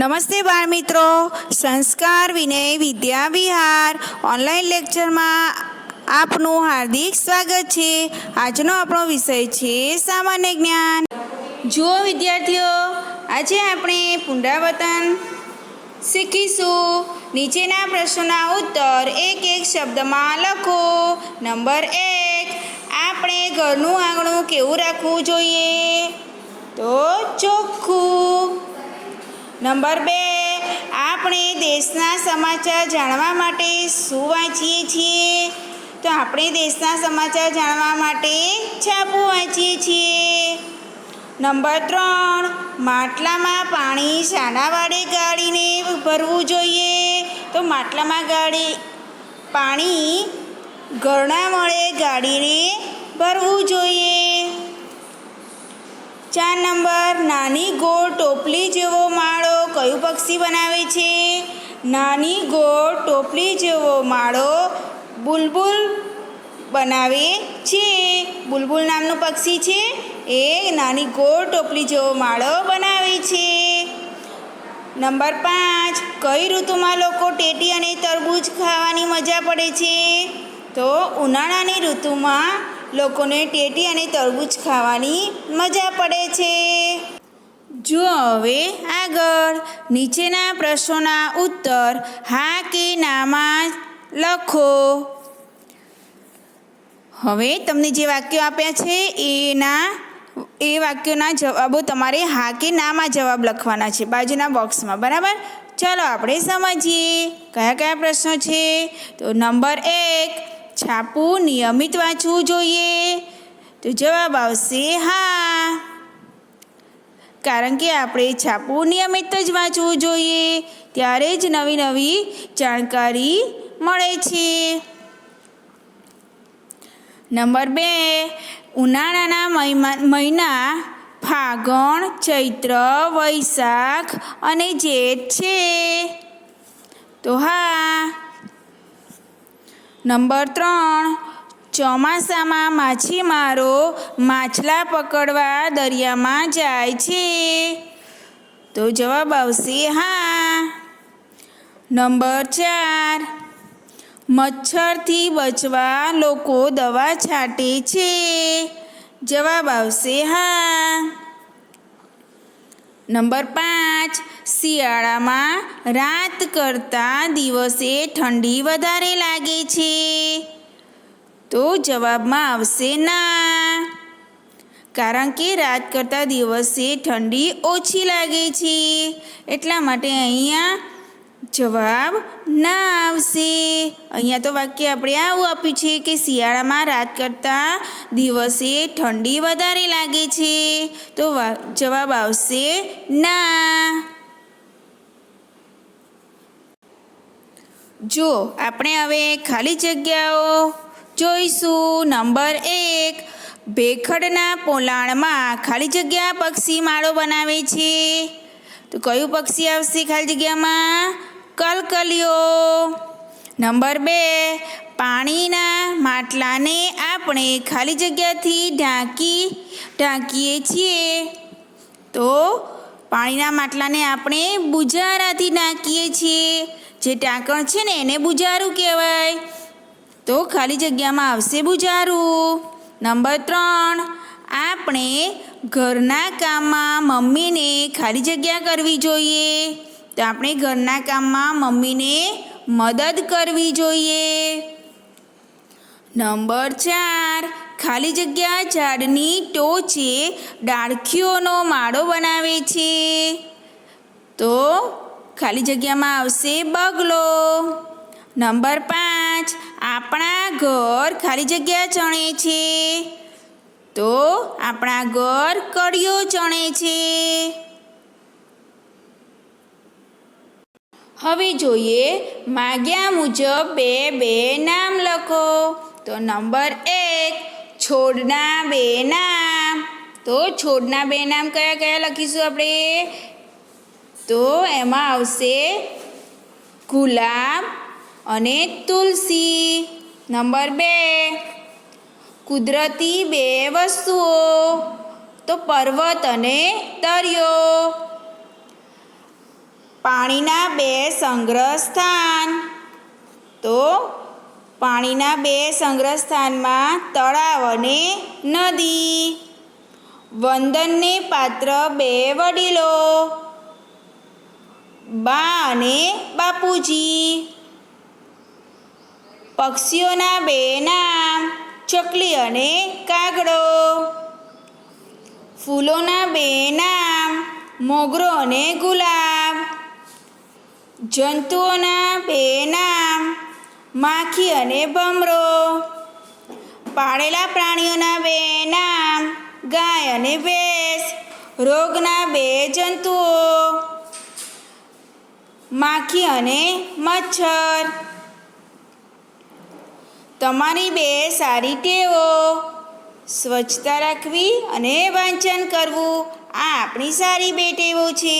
નમસ્તે બાળ મિત્રો, સંસ્કાર વિનય વિદ્યા વિહાર ઓનલાઈન લેક્ચરમાં આપનું હાર્દિક સ્વાગત છે। આજનો આપણો વિષય છે સામાન્ય જ્ઞાન। જુઓ વિદ્યાર્થીઓ, આજે આપણે પુનરાવર્તન શીખીશું। નીચેના પ્રશ્નોના ઉત્તર એક એક શબ્દમાં લખો। નંબર 1, આપણે ઘરનું આંગણું કેવું રાખવું જોઈએ? તો ચોખ્ખું। નંબર 2, આપણે દેશના સમાચાર જાણવા માટે શું વાંચીએ છીએ? તો આપણે દેશના સમાચાર જાણવા માટે છાપું વાંચીએ છીએ। નંબર 3, માટલામાં પાણી શાના વડે ગાળીને ભરવું જોઈએ? તો માટલામાં પાણી ઘડા વડે ગાળીને ભરવું જોઈએ। 4 નંબર, નાની ગોળ ટોપલી જેવો માળો કયું પક્ષી બનાવે છે? નાની ગોળ ટોપલી જેવો માળો બુલબુલ બનાવે છે। બુલબુલ નામનું પક્ષી છે, એ નાની ગોળ ટોપલી જેવો માળો બનાવે છે। નંબર 5, કઈ ઋતુમાં લોકો ટેટી અને તરબૂચ ખાવાની મજા પડે છે? તો ઉનાળાની ઋતુમાં લોકોને ટેટી અને તરબૂચ ખાવાની મજા પડે છે। જુઓ હવે આગળ, નીચેના પ્રશ્નોના ઉત્તર હા કે નામાં લખો। હવે તમને જે વાક્યો આપ્યા છે એ વાક્યોના જવાબો તમારે હા કે નામાં જવાબ લખવાના છે બાજુના બોક્સમાં, બરાબર? ચાલો આપણે સમજીએ કયા કયા પ્રશ્નો છે। તો નંબર 1, છાપું નિયમિત વાંચવું જોઈએ? તો જવાબ આવશે હા, કારણ કે આપણે છાપું નિયમિત જ વાંચવું જોઈએ, ત્યારે જ નવી નવી જાણકારી મળે છે। નંબર 2, ઉનાળાના મહિના ફાગણ, ચૈત્ર, વૈશાખ અને જેઠ છે? તો હા। નંબર 3, ચોમાસામાં માછીમારો માછલા પકડવા દરિયામાં જાય છે? તો જવાબ આવશે હા। નંબર 4, મચ્છરથી બચવા લોકો દવા છાંટે છે? જવાબ આવશે હા। નંબર 5, શિયાળામાં રાત કરતાં દિવસે ઠંડી વધારે લાગે છે? તો જવાબમાં આવશે ના, કારણ કે રાત કરતાં દિવસે ઠંડી ઓછી લાગે છે, એટલા માટે અહીંયા જવાબ ના આવશે। અહીંયા તો વાક્ય આપણે આવું આપ્યું છે કે શિયાળામાં રાત કરતાં દિવસે ઠંડી વધારે લાગે છે, તો જવાબ આવશે ના। જો આપણે હવે ખાલી જગ્યાઓ જોઈશું। નંબર 1, ભેખડના પોલાણમાં ખાલી જગ્યા પક્ષી માળો બનાવે છે? તો કયું પક્ષી આવશે ખાલી જગ્યામાં? કલકલિયો। નંબર 2, પાણીના માટલાને આપણે ખાલી જગ્યાથી ઢાંકીએ છીએ? તો પાણીના માટલાને આપણે બુજારાથી ઢાંકીએ છીએ, જે ઢાંકણ છે ને એને બુજારું કહેવાય, તો ખાલી જગ્યામાં આવશે બુજારું। નંબર 3, આપણે ઘરના કામમાં મમ્મીને ખાલી જગ્યા કરવી જોઈએ? તો આપણે ઘરના કામમાં મમ્મીને મદદ કરવી જોઈએ। નંબર 4, ખાલી જગ્યા ઝાડની ટોચે ડાળખીઓનો માળો બનાવે છે? તો ખાલી જગ્યામાં આવશે બગલો। નંબર 5, આપણા ઘર ખાલી જગ્યા ચણે છે? તો આપણા ઘર કળીઓ ચણે છે। હવે જોઈએ માગ્યા મુજબ 2 નામ લખો। તો નંબર 1, છોડના 2 નામ। તો છોડના 2 નામ કયા કયા લખીશું આપણે? તો એમાં આવશે ગુલાબ અને તુલસી। નંબર 2, કુદરતી 2 વસ્તુઓ। તો પર્વત અને દરિયો। પાણીના બે સંગ્રહ સ્થાન. તો પાણીના બે સંગ્રહ સ્થાનમાં તળાવ અને નદી. વંદનને પાત્ર બે વડીલો, બા અને બાપુજી. પક્ષીઓના બે નામ, ચકલી અને કાગડો. ફૂલોના બે નામ, મોગરો અને ગુલાબ. જંતુઓના બે નામ, માખી અને ભમરો. પાળેલા પ્રાણીઓના બે નામ, ગાય અને ભેંસ. રોગના બે જંતુઓ, માખી અને મચ્છર. તમારી બે સારી ટેવો: સ્વચ્છતા રાખવી અને વાંચન કરવું. આ આપણી સારી બે ટેવો છે.